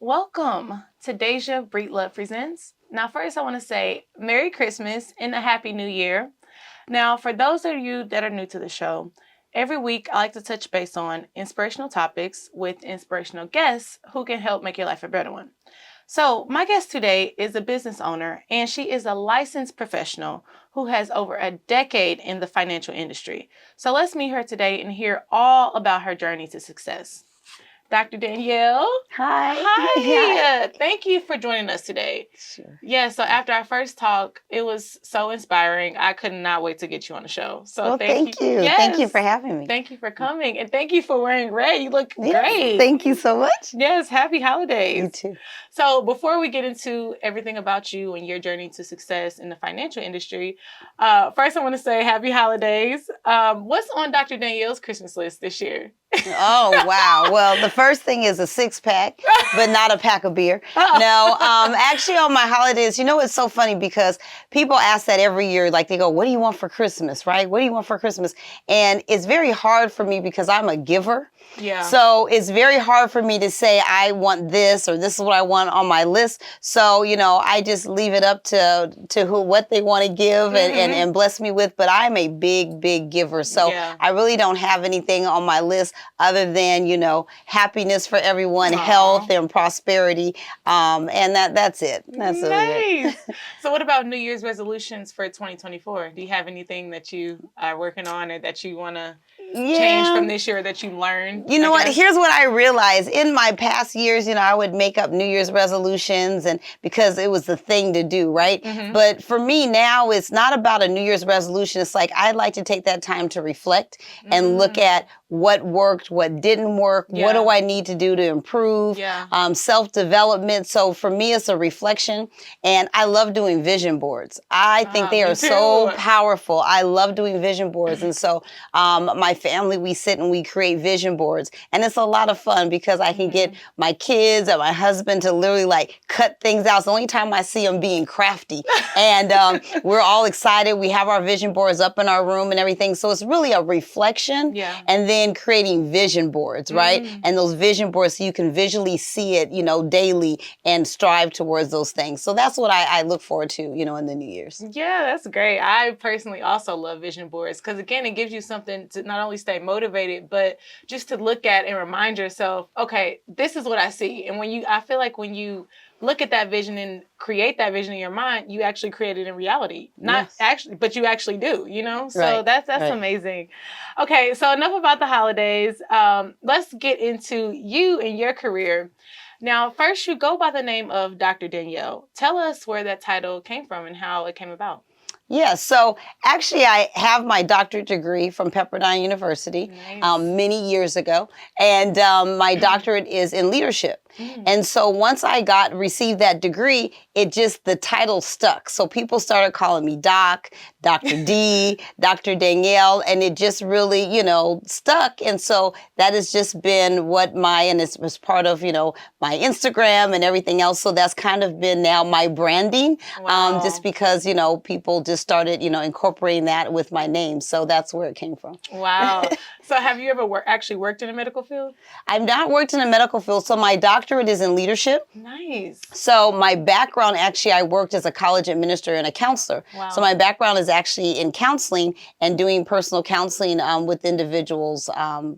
Welcome to Deja Breedlove Presents. Now, first, I want to say Merry Christmas and a Happy New Year. Now, for those of you that are new to the show, every week I like to touch base on inspirational topics with inspirational guests who can help make your life a better one. So, my guest today is a business owner, and she is a licensed professional who has over a decade in the financial industry. So, let's meet her today and hear all about her journey to success. Dr. Danielle. Hi. Hi. Thank you for joining us today. Sure. Yeah, so after our first talk, it was so inspiring. I could not wait to get you on the show. So Well, thank you. Yes. Thank you for having me. Thank you for coming. And thank you for wearing red. You look great. Thank you so much. Yes, happy holidays. You too. So before we get into everything about you and your journey to success in the financial industry, first I want to say happy holidays. What's on Dr. Danielle's Christmas list this year? Oh, wow. Well, the first thing is a 6-pack, but not a pack of beer. No, actually on my holidays, it's so funny because people ask that every year, like they go, what do you want for Christmas, right? What do you want for Christmas? And it's very hard for me because I'm a giver. Yeah. So it's very hard for me to say I want this or this is what I want on my list. So, I just leave it up to what they want to give and bless me with. But I'm a big, big giver. So I really don't have anything on my list other than, happiness for everyone, health and prosperity. And that's it. That's really nice. So what about New Year's resolutions for 2024? Do you have anything that you are working on or that you want to change from this year that you learned? You know what? Here's what I realized. In my past years, I would make up New Year's resolutions and because it was the thing to do, right? But for me now, it's not about a New Year's resolution. It's like I'd like to take that time to reflect and look at what worked, what didn't work, what do I need to do to improve, self-development. So for me, it's a reflection. And I love doing vision boards. I think they are so powerful. I love doing vision boards. And so my family, we sit and we create vision boards. And it's a lot of fun because I can get my kids and my husband to literally cut things out. It's the only time I see them being crafty. And we're all excited. We have our vision boards up in our room and everything. So it's really a reflection. And then creating vision boards, right? And those vision boards, so you can visually see it, daily and strive towards those things. So that's what I look forward to, in the New Year's. Yeah, that's great. I personally also love vision boards because, again, it gives you something to not only stay motivated, but just to look at and remind yourself, okay, this is what I see. And I feel like when you look at that vision and create that vision in your mind, you actually create it in reality. Not actually, but you actually do, So that's amazing. Okay, so enough about the holidays. Let's get into you and your career. Now, first, you go by the name of Dr. Danielle. Tell us where that title came from and how it came about. Yeah, so actually I have my doctorate degree from Pepperdine University many years ago, and my doctorate is in leadership. And so once I received that degree, the title stuck. So people started calling me Doc, Dr. D, Dr. Danielle, and it just really, stuck. And so that has just been and it was part of, my Instagram and everything else. So that's kind of been now my branding, just because, people just started, incorporating that with my name. So that's where it came from. Wow. So have you ever actually worked in a medical field? I've not worked in a medical field. So my doctorate is in leadership. Nice. So my background, actually, I worked as a college administrator and a counselor. Wow. So my background is actually in counseling and doing personal counseling with individuals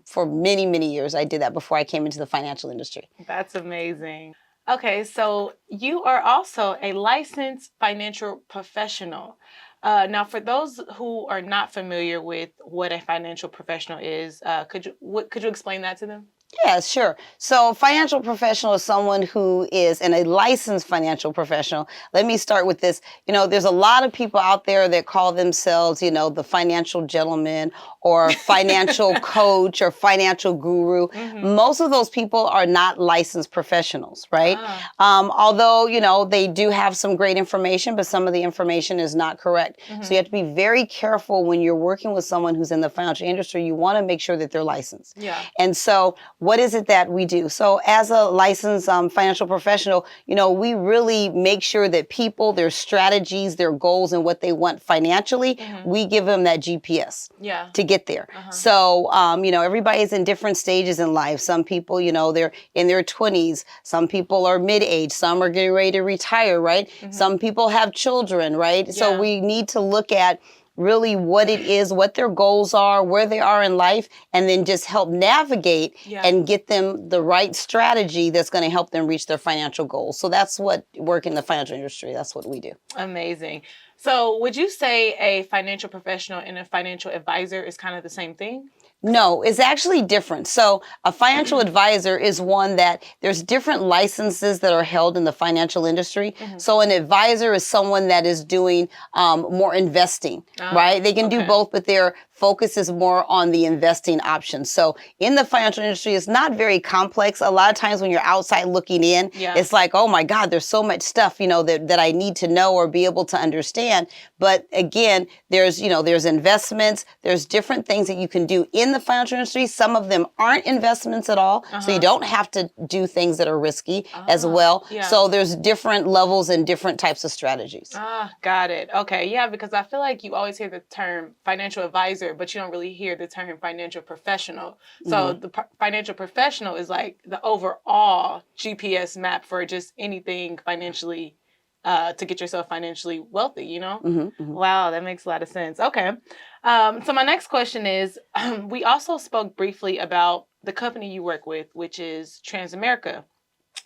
for many, many years. I did that before I came into the financial industry. That's amazing. Okay, so you are also a licensed financial professional. Now, for those who are not familiar with what a financial professional is, could you explain that to them? Yeah, sure. So financial professional is someone who is a licensed financial professional. Let me start with this. There's a lot of people out there that call themselves, the financial gentleman or financial coach or financial guru. Most of those people are not licensed professionals, right? Although, they do have some great information, but some of the information is not correct. So you have to be very careful when you're working with someone who's in the financial industry. You want to make sure that they're licensed. Yeah. And so what is it that we do? So as a licensed financial professional, we really make sure that people, their strategies, their goals, and what they want financially, we give them that GPS to get there. So, everybody's in different stages in life. Some people, they're in their 20s. Some people are mid-age. Some are getting ready to retire, right? Some people have children, right? So we need to look at really what it is, what their goals are, where they are in life, and then just help navigate and get them the right strategy that's going to help them reach their financial goals. So that's what work in the financial industry. That's what we do. Amazing. So would you say a financial professional and a financial advisor is kind of the same thing? No, it's actually different. So a financial advisor is one that there's different licenses that are held in the financial industry. So an advisor is someone that is doing more investing, right? They can do both, but their focus is more on the investing options. So in the financial industry, it's not very complex. A lot of times when you're outside looking in, it's like, oh my God, there's so much stuff, that I need to know or be able to understand. But again, there's investments, there's different things that you can do in the financial industry. Some of them aren't investments at all. So you don't have to do things that are risky as well. So there's different levels and different types of strategies. Got it. Okay. Yeah, because I feel like you always hear the term financial advisor, but you don't really hear the term financial professional. So the financial professional is like the overall GPS map for just anything financially to get yourself financially wealthy, Wow, that makes a lot of sense. Okay. So my next question is, we also spoke briefly about the company you work with, which is Transamerica.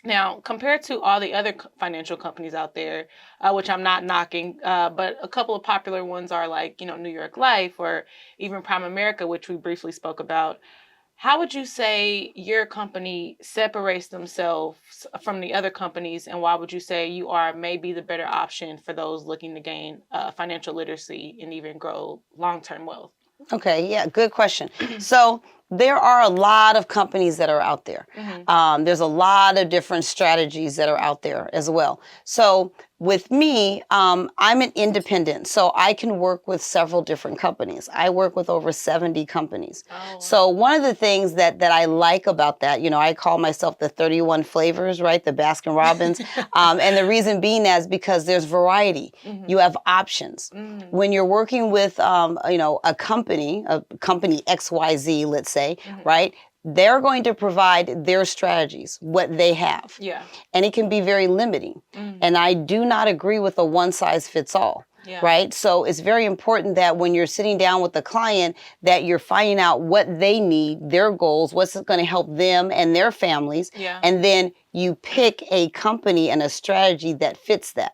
Now, compared to all the other financial companies out there, which I'm not knocking, but a couple of popular ones are like, New York Life or even Prime America, which we briefly spoke about. How would you say your company separates themselves from the other companies, and why would you say you are maybe the better option for those looking to gain financial literacy and even grow long-term wealth? Okay, yeah, good question. So there are a lot of companies that are out there. There's a lot of different strategies that are out there as well. So with me, I'm an independent, so I can work with several different companies. I work with over 70 companies. So one of the things that I like about that, I call myself the 31 flavors, right? The Baskin Robbins. And the reason being that is because there's variety. You have options. When you're working with, a company XYZ, let's say, right? They're going to provide their strategies, what they have. And it can be very limiting. And I do not agree with a one size fits all. Right? So it's very important that when you're sitting down with the client, that you're finding out what they need, their goals, what's going to help them and their families. And then you pick a company and a strategy that fits that.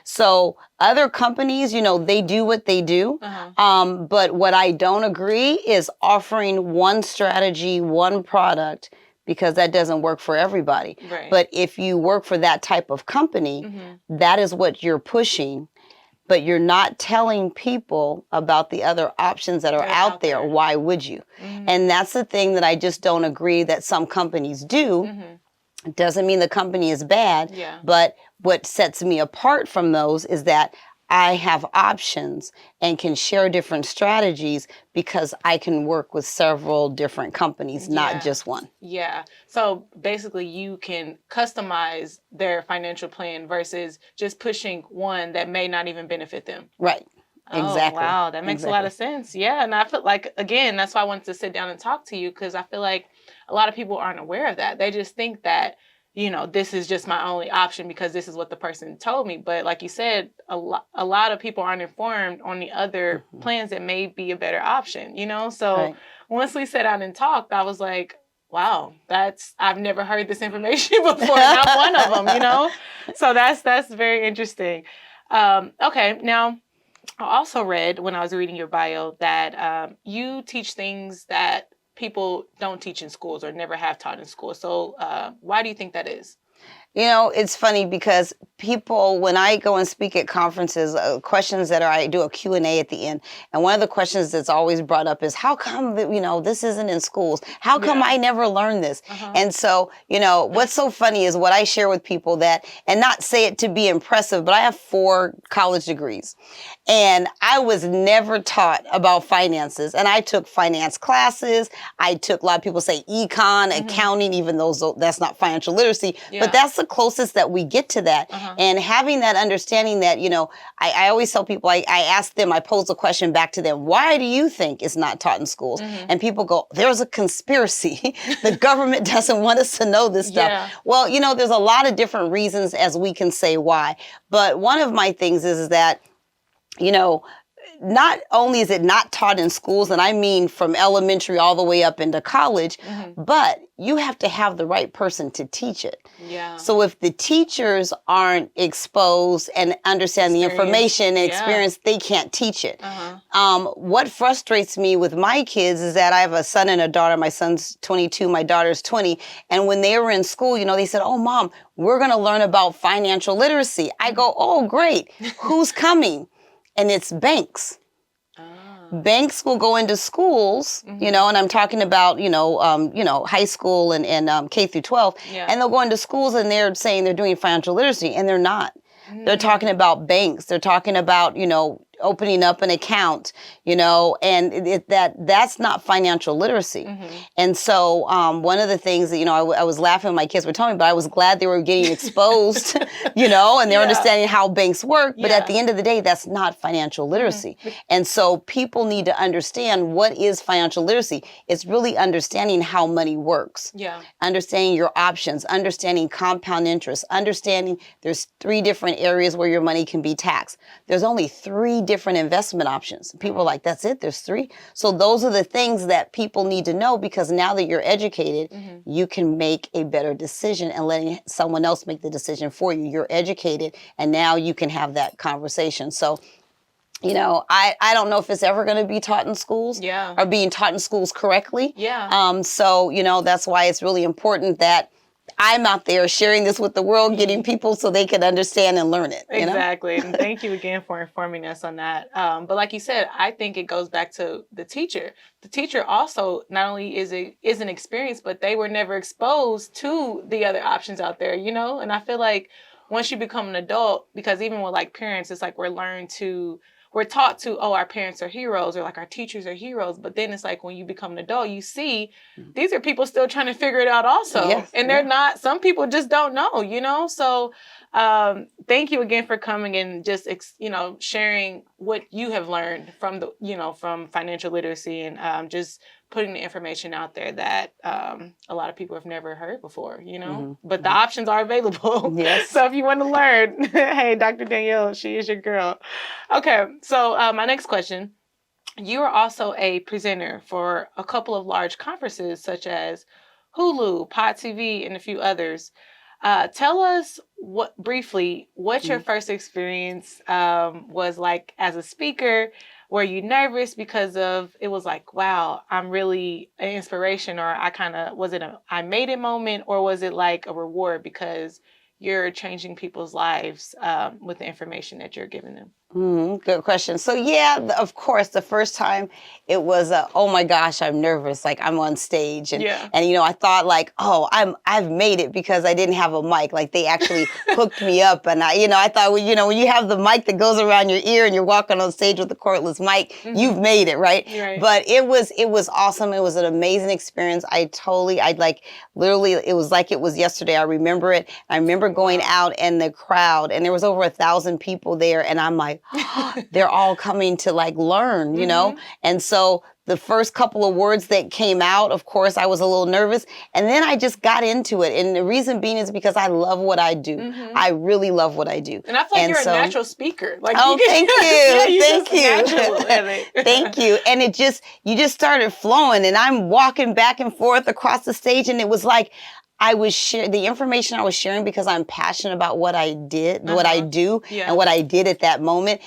So other companies, they do what they do. But what I don't agree is offering one strategy, one product, because that doesn't work for everybody. But if you work for that type of company, that is what you're pushing. But you're not telling people about the other options that are out there. Why would you? And that's the thing that I just don't agree that some companies do. It doesn't mean the company is bad, but what sets me apart from those is that I have options and can share different strategies because I can work with several different companies, not just one. So basically you can customize their financial plan versus just pushing one that may not even benefit them. Right. Exactly. Oh, wow. That makes a lot of sense. Yeah. And I feel like, again, that's why I wanted to sit down and talk to you, because I feel like a lot of people aren't aware of that. They just think that, this is just my only option because this is what the person told me. But like you said, a lot of people aren't informed on the other plans that may be a better option, So once we sat down and talked, I was like, wow, I've never heard this information before. Not one of them, So that's very interesting. Okay. Now, I also read when I was reading your bio that you teach things that people don't teach in schools or never have taught in school. So why do you think that is? You know, it's funny because people, when I go and speak at conferences, questions that I do a Q&A at the end. And one of the questions that's always brought up is, how come, this isn't in schools? How come I never learned this? And so, what's so funny is what I share with people that, and not say it to be impressive, but I have 4 college degrees. And I was never taught about finances. And I took finance classes. I took, a lot of people say econ, accounting, even though that's not financial literacy. But that's the closest that we get to that. And having that understanding that, I always tell people, I ask them, I pose a question back to them, why do you think it's not taught in schools? And people go, there's a conspiracy. The government doesn't want us to know this stuff. Well, there's a lot of different reasons as we can say why. But one of my things is that, not only is it not taught in schools, and I mean from elementary all the way up into college, but you have to have the right person to teach it. Yeah. So if the teachers aren't exposed and understand the information and experience, they can't teach it. What frustrates me with my kids is that I have a son and a daughter. My son's 22, my daughter's 20. And when they were in school, they said, oh, Mom, we're going to learn about financial literacy. I go, oh, great. Who's coming? And it's banks. Banks will go into schools, and I'm talking about, high school and K through 12, and they'll go into schools and they're saying they're doing financial literacy, and they're not. They're talking about banks. They're talking about, opening up an account, and that's not financial literacy. And so one of the things that, I was laughing when my kids were telling me, but I was glad they were getting exposed, and they're understanding how banks work. But at the end of the day, that's not financial literacy. And so people need to understand what is financial literacy. It's really understanding how money works, understanding your options, understanding compound interest, understanding there's 3 different areas where your money can be taxed. There's only 3 different investment options. People are like, that's it? There's 3? So those are the things that people need to know, because now that you're educated, you can make a better decision and letting someone else make the decision for you. You're educated, and now you can have that conversation. So, I don't know if it's ever going to be taught in schools or being taught in schools correctly. So, that's why it's really important that I'm out there sharing this with the world, getting people so they can understand and learn it. Exactly. And thank you again for informing us on that. But like you said, I think it goes back to the teacher. The teacher also not only is an experience, but they were never exposed to the other options out there, And I feel like once you become an adult, because even with like parents, it's like we're taught to, our parents are heroes, or like our teachers are heroes. But then it's like when you become an adult, you see these are people still trying to figure it out also. And they're not, some people just don't know, So thank you again for coming and just, sharing what you have learned from from financial literacy, and just putting the information out there that a lot of people have never heard before, But the options are available. So if you want to learn, hey, Dr. Danielle, she is your girl. Okay, so my next question. You are also a presenter for a couple of large conferences such as Hulu, Pod TV, and a few others. Tell us what your first experience was like as a speaker. Were you nervous because it was like, wow, I'm really an inspiration, or was it I made it moment, or was it like a reward because you're changing people's lives with the information that you're giving them? Good question. So of course, the first time it was, oh my gosh, I'm nervous. Like I'm on stage, and I thought like, oh, I've made it because I didn't have a mic. Like they actually hooked me up, and I thought, when you have the mic that goes around your ear and you're walking on stage with a cordless mic, you've made it, right? But it was awesome. It was an amazing experience. Literally, it was like it was yesterday. I remember it. I remember going out in the crowd, and there was over 1,000 people there, and I'm like, they're all coming to like learn, And so the first couple of words that came out, of course, I was a little nervous, and then I just got into it. And the reason being is because I love what I do. I really love what I do. And I feel like you're a natural speaker. Like, thank you. Thank you. Thank you. And you just started flowing, and I'm walking back and forth across the stage, and it was like, I was sharing the information I was sharing because I'm passionate about what I did, what I do, and what I did at that moment.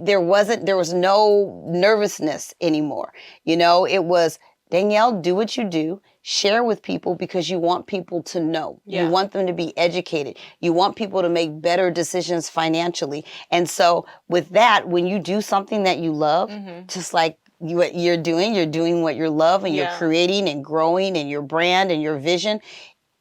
There was no nervousness anymore. It was, Danielle, do what you do. share with people because you want people to know. Yeah. You want them to be educated. You want people to make better decisions financially. And so with that, when you do something that you love, just like what you're doing what you love, and you're creating and growing and your brand and your vision,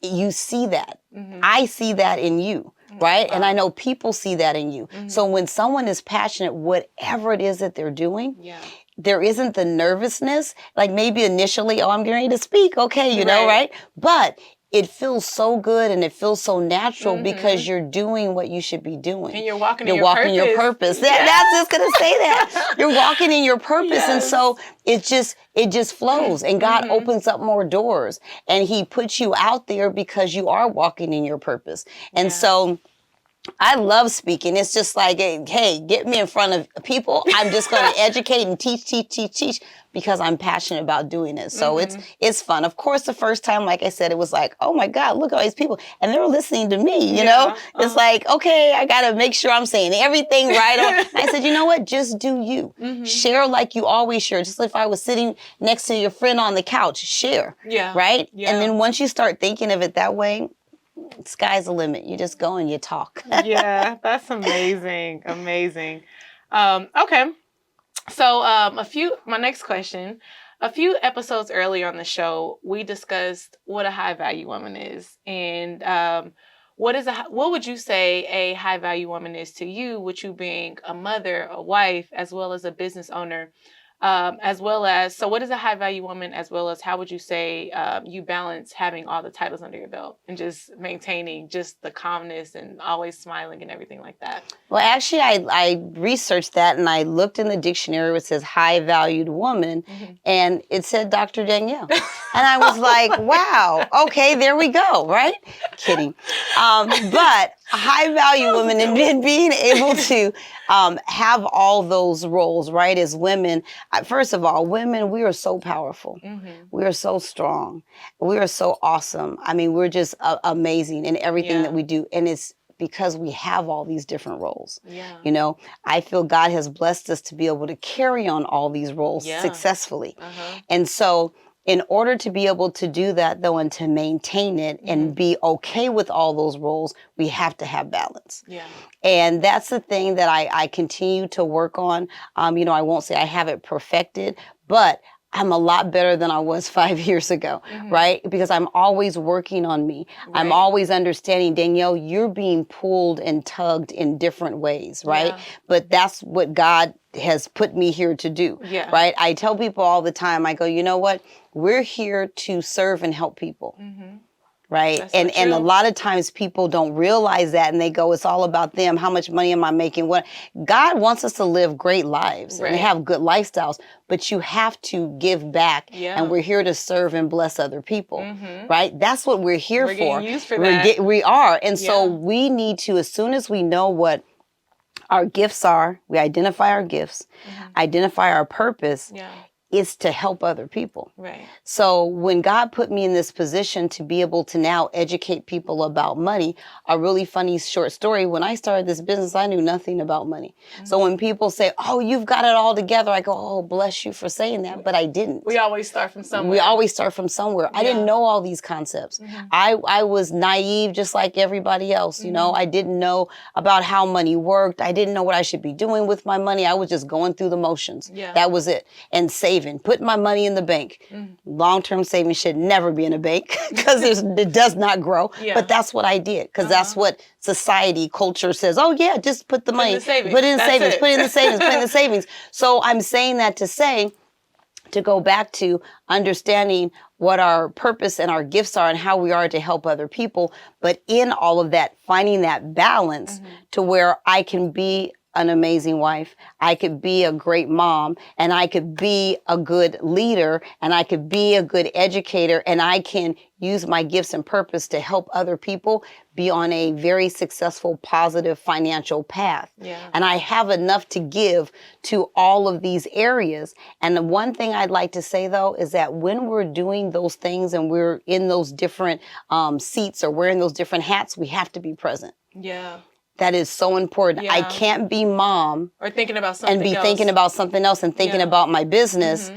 you see that. I see that in you. Right? Wow. And I know people see that in you. So when someone is passionate, whatever it is that they're doing, there isn't the nervousness, like maybe initially, oh, I'm getting ready to speak. Okay, you know, right? But it feels so good and it feels so natural because you're doing what you should be doing. And you're walking in your purpose. That's just going to say that. You're walking in your purpose. And so it just flows, and God opens up more doors, and he puts you out there because you are walking in your purpose. And so I love speaking. It's just like, hey, get me in front of people. I'm just going to educate and teach because I'm passionate about doing it. So it's fun. Of course, the first time, like I said, it was like, oh my God, look at all these people. And they were listening to me, you know? It's like, okay, I got to make sure I'm saying everything right. I said, you know what? Just do you. Share like you always share. Just like if I was sitting next to your friend on the couch, share. Yeah. Right? Yeah. And then once you start thinking of it that way, sky's the limit. You just go and you talk. Yeah, that's amazing. Amazing. Okay. So my next question, a few episodes earlier on the show, we discussed what a high value woman is. And what would you say a high value woman is to you, with you being a mother, a wife, as well as a business owner? So what is a high value woman, as well as how would you say you balance having all the titles under your belt and just maintaining just the calmness and always smiling and everything like that? Well, actually, I researched that, and I looked in the dictionary where it says high valued woman, and it said Dr. Danielle. And I was like, wow, okay, there we go, right? Kidding. But a high value woman, and being able to have all those roles, right, as women. First of all, women, we are so powerful. We are so strong. We are so awesome. I mean, we're just amazing in everything that we do. And it's because we have all these different roles. You know, I feel God has blessed us to be able to carry on all these roles successfully. And so in order to be able to do that, though, and to maintain it and be okay with all those roles, we have to have balance. And that's the thing that I continue to work on. You know, I won't say I have it perfected, but I'm a lot better than I was 5 years ago, right? Because I'm always working on me. I'm always understanding, Danielle, you're being pulled and tugged in different ways, right? But that's what God has put me here to do, right? I tell people all the time, I go, you know what? We're here to serve and help people. Right. And a lot of times people don't realize that, and they go, it's all about them. How much money am I making? What God wants us to live great lives and have good lifestyles, but you have to give back. And we're here to serve and bless other people. Right. That's what we're here for. Getting used for that. We are. And so we need to, as soon as we know what our gifts are, we identify our gifts, identify our purpose. Is to help other people. Right. So when God put me in this position to be able to now educate people about money, a really funny short story, when I started this business, I knew nothing about money. So when people say, oh, you've got it all together, I go, oh, bless you for saying that, but I didn't. We always start from somewhere. I didn't know all these concepts. I was naive just like everybody else, you know. I didn't know about how money worked. I didn't know what I should be doing with my money. I was just going through the motions. That was it. And putting my money in the bank. Long-term savings should never be in a bank because it does not grow. But that's what I did, because that's what society, culture says. Oh yeah, just put the money, put it in savings, put it in the savings, put it in the savings. So I'm saying that to say, to go back to understanding what our purpose and our gifts are and how we are to help other people. But in all of that, finding that balance to where I can be an amazing wife, I could be a great mom, and I could be a good leader, and I could be a good educator, and I can use my gifts and purpose to help other people be on a very successful, positive financial path. And I have enough to give to all of these areas. And the one thing I'd like to say, though, is that when we're doing those things and we're in those different seats or wearing those different hats, we have to be present. That is so important. I can't be mom or thinking about something and be thinking about something else and thinking about my business.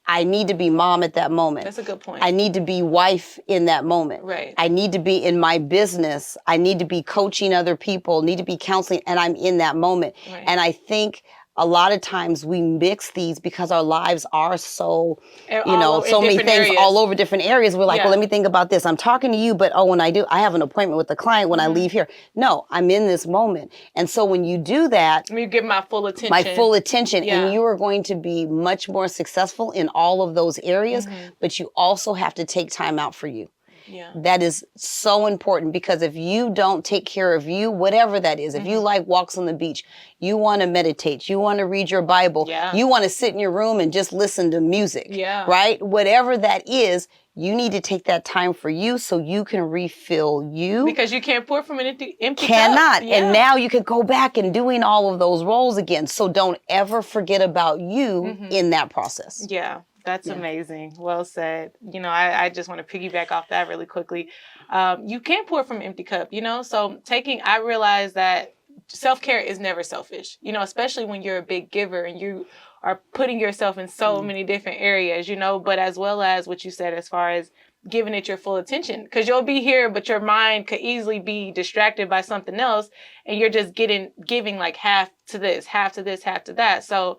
I need to be mom at that moment. That's a good point. I need to be wife in that moment. Right. I need to be in my business. I need to be coaching other people, need to be counseling, and I'm in that moment. Right. And I think a lot of times we mix these because our lives are so, so many things areas. all over different areas. We're like, Yeah. well, let me think about this. I'm talking to you, but when I have an appointment with the client when I leave here. No, I'm in this moment. And so when you do that, you give my full attention. Yeah. And you are going to be much more successful in all of those areas, but you also have to take time out for you. Yeah. That is so important, because if you don't take care of you, whatever that is, if you like walks on the beach, you want to meditate, you want to read your Bible, you want to sit in your room and just listen to music, right? Whatever that is, you need to take that time for you so you can refill you. Because you can't pour from an empty Cannot. cup. Yeah. And now you can go back and doing all of those roles again. So don't ever forget about you in that process. Yeah. That's amazing. Well said. I just want to piggyback off that really quickly. You can't pour from an empty cup, so I realize that self-care is never selfish, especially when you're a big giver and you are putting yourself in so many different areas, but as well as what you said, as far as giving it your full attention, because you'll be here, but your mind could easily be distracted by something else. And you're just giving like half to this, half to this, half to that. So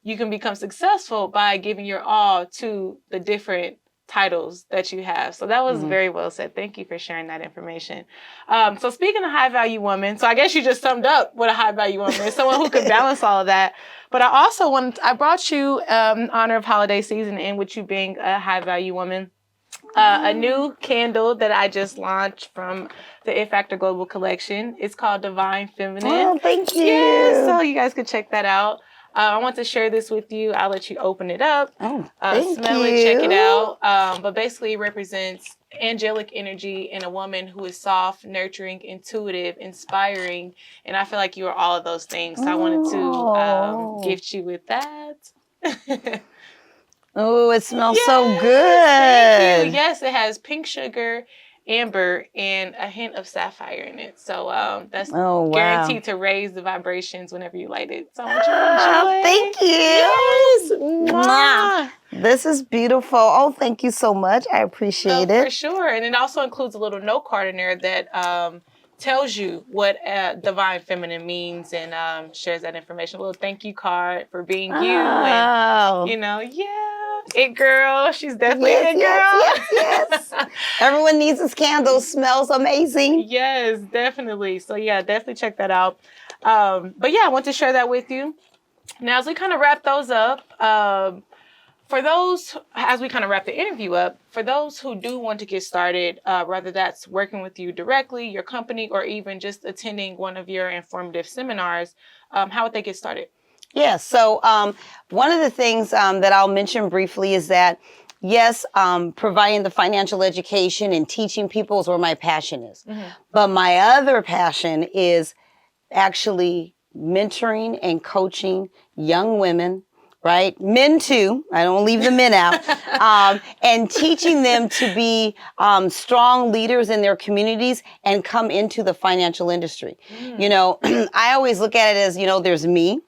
you can become successful by giving your all to the different titles that you have. So that was very well said. Thank you for sharing that information. So speaking of high value woman, so I guess you just summed up what a high value woman is, someone who can balance all of that. But I brought you in honor of holiday season and with you being a high value woman, a new candle that I just launched from the It Factor Global Collection. It's called Divine Feminine. Oh, thank you. Yeah, so you guys could check that out. I want to share this with you. I'll let you open it up. Oh, thank smell you. it, check it out. But basically it represents angelic energy in a woman who is soft, nurturing, intuitive, inspiring. And I feel like you are all of those things. So I wanted to gift you with that. Oh, it smells so good. Thank you. Yes, it has pink sugar, amber, and a hint of sapphire in it. So that's guaranteed to raise the vibrations whenever you light it. So I want you to enjoy. Thank you. Yes. Mwah. This is beautiful. Oh, thank you so much. I appreciate it. For sure. And it also includes a little note card in there that tells you what Divine Feminine means and shares that information. A little thank you card for being you. And, it girl. She's definitely it girl. Yes. Everyone needs this candle. Smells amazing. Yes, definitely. So yeah, definitely check that out. But yeah, I want to share that with you. Now, as we kind of wrap those up, as we kind of wrap the interview up, for those who do want to get started, whether that's working with you directly, your company, or even just attending one of your informative seminars, how would they get started? Yeah, so one of the things that I'll mention briefly is that, yes, providing the financial education and teaching people is where my passion is. But my other passion is actually mentoring and coaching young women, right? Men too. I don't leave the men out. And teaching them to be strong leaders in their communities and come into the financial industry. I always look at it as, there's me.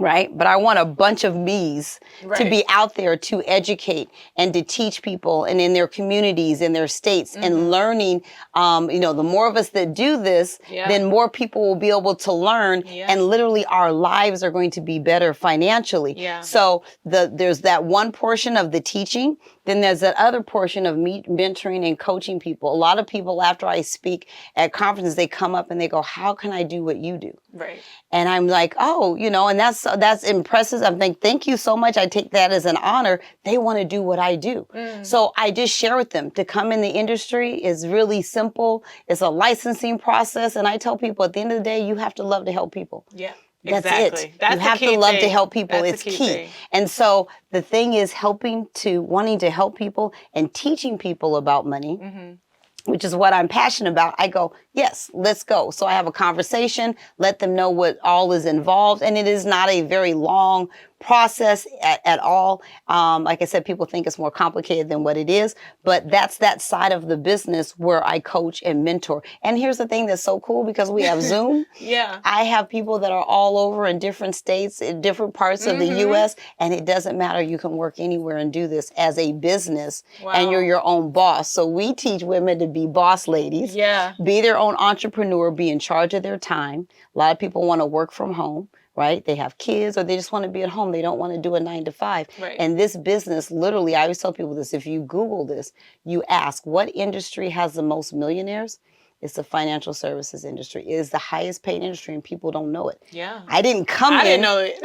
Right. But I want a bunch of me's to be out there to educate and to teach people and in their communities, in their states and learning. The more of us that do this, then more people will be able to learn and literally our lives are going to be better financially. So there's that one portion of the teaching. Then there's that other portion of me mentoring and coaching people. A lot of people, after I speak at conferences, they come up and they go, how can I do what you do? Right. And I'm like, and that's impressive. I'm like, thank you so much. I take that as an honor. They want to do what I do. So I just share with them to come in the industry is really simple. It's a licensing process. And I tell people at the end of the day, you have to love to help people. Yeah. That's exactly. it. You have to love to help people. It's key. And so the thing is wanting to help people and teaching people about money, which is what I'm passionate about. I go, yes, let's go. So I have a conversation, let them know what all is involved. And it is not a very long process at all. Like I said, people think it's more complicated than what it is, but that's that side of the business where I coach and mentor. And here's the thing that's so cool, because we have Zoom. Yeah. I have people that are all over in different states, in different parts of the U.S., and it doesn't matter. You can work anywhere and do this as a business, and you're your own boss. So we teach women to be boss ladies, be their own entrepreneur, be in charge of their time. A lot of people want to work from home, right? They have kids, or they just want to be at home. They don't want to do a 9 to 5. Right. And this business, literally, I always tell people this, if you Google this, you ask what industry has the most millionaires? It's the financial services industry. It is the highest paid industry, and people don't know it. Yeah. I didn't come in. I didn't know it.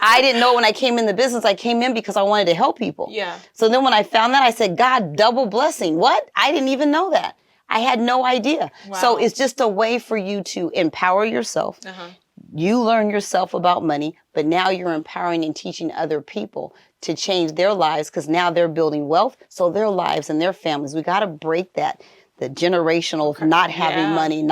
I didn't know when I came in the business. I came in because I wanted to help people. Yeah. So then when I found that, I said, God, double blessing. What? I didn't even know that. I had no idea. Wow. So it's just a way for you to empower yourself. You learn yourself about money, but now you're empowering and teaching other people to change their lives, because now they're building wealth. So their lives and their families, we got to break that. The generational not having money,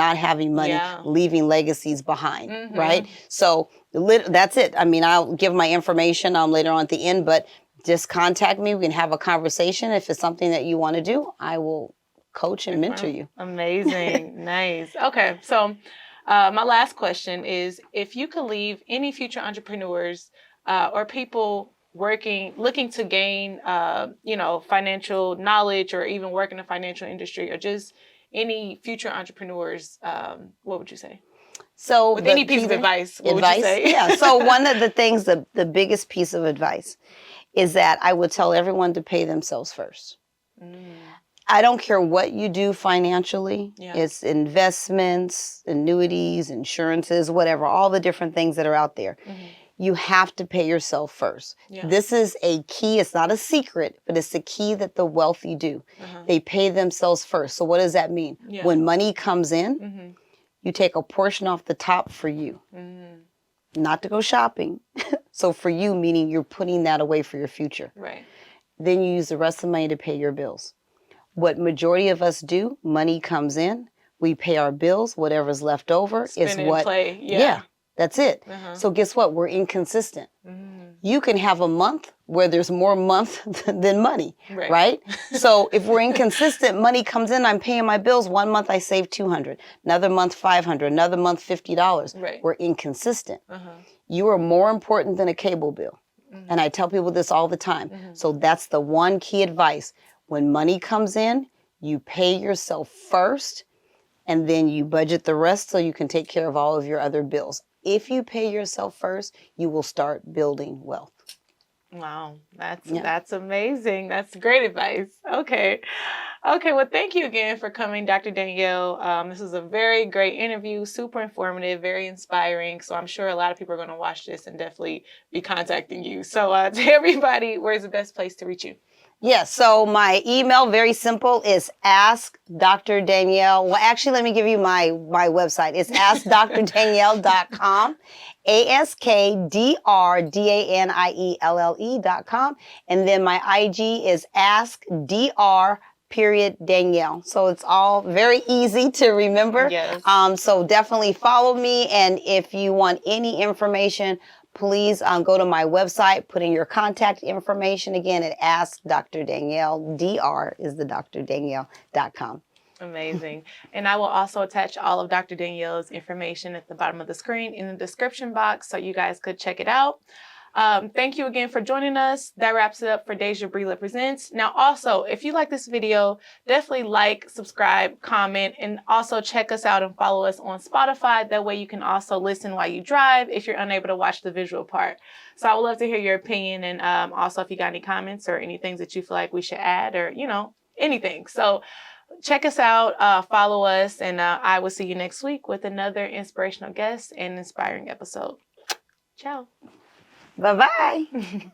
leaving legacies behind, right? So that's it. I mean, I'll give my information later on at the end, but just contact me. We can have a conversation. If it's something that you want to do, I will coach and mentor you. Amazing. Nice. Okay. So my last question is, if you could leave any future entrepreneurs or people looking to gain, financial knowledge, or even work in the financial industry, or just any future entrepreneurs, what would you say? So with any piece of advice, what would you say? Yeah. So one of the things, the biggest piece of advice is that I would tell everyone to pay themselves first. I don't care what you do financially. It's investments, annuities, insurances, whatever, all the different things that are out there. You have to pay yourself first. This is a key. It's not a secret, but it's the key that the wealthy do. They pay themselves first. So what does that mean? When money comes in, you take a portion off the top for you, not to go shopping. So for you, meaning you're putting that away for your future. Right. Then you use the rest of the money to pay your bills. What majority of us do, money comes in, we pay our bills, whatever's left over is what. Play. Yeah, that's it. So guess what? We're inconsistent. You can have a month where there's more month than money, right? So if we're inconsistent, money comes in, I'm paying my bills. 1 month I save $200, another month $500, another month $50. We're inconsistent. You are more important than a cable bill. And I tell people this all the time. So that's the one key advice. When money comes in, you pay yourself first, and then you budget the rest so you can take care of all of your other bills. If you pay yourself first, you will start building wealth. Wow, that's amazing. That's great advice. Okay, well, thank you again for coming, Dr. Danielle. This was a very great interview, super informative, very inspiring. So I'm sure a lot of people are going to watch this and definitely be contacting you. So to everybody, where's the best place to reach you? Yes, so my email, very simple, is Ask Dr. Danielle. Well, actually, let me give you my website. It's AskDrDanielle.com, AskDrDanielle.com. And then my IG is AskDr.Danielle. So it's all very easy to remember. Yes. So definitely follow me. And if you want any information, please go to my website, put in your contact information again at Ask Dr. Danielle. Dr is the DrDanielle.com. Amazing. And I will also attach all of Dr. Danielle's information at the bottom of the screen in the description box so you guys could check it out. Thank you again for joining us. That wraps it up for Deja Brila Presents. Now, also, if you like this video, definitely like, subscribe, comment, and also check us out and follow us on Spotify. That way you can also listen while you drive if you're unable to watch the visual part. So I would love to hear your opinion, and also if you got any comments or any things that you feel like we should add, or, anything. So check us out, follow us, and I will see you next week with another inspirational guest and inspiring episode. Ciao. Bye-bye.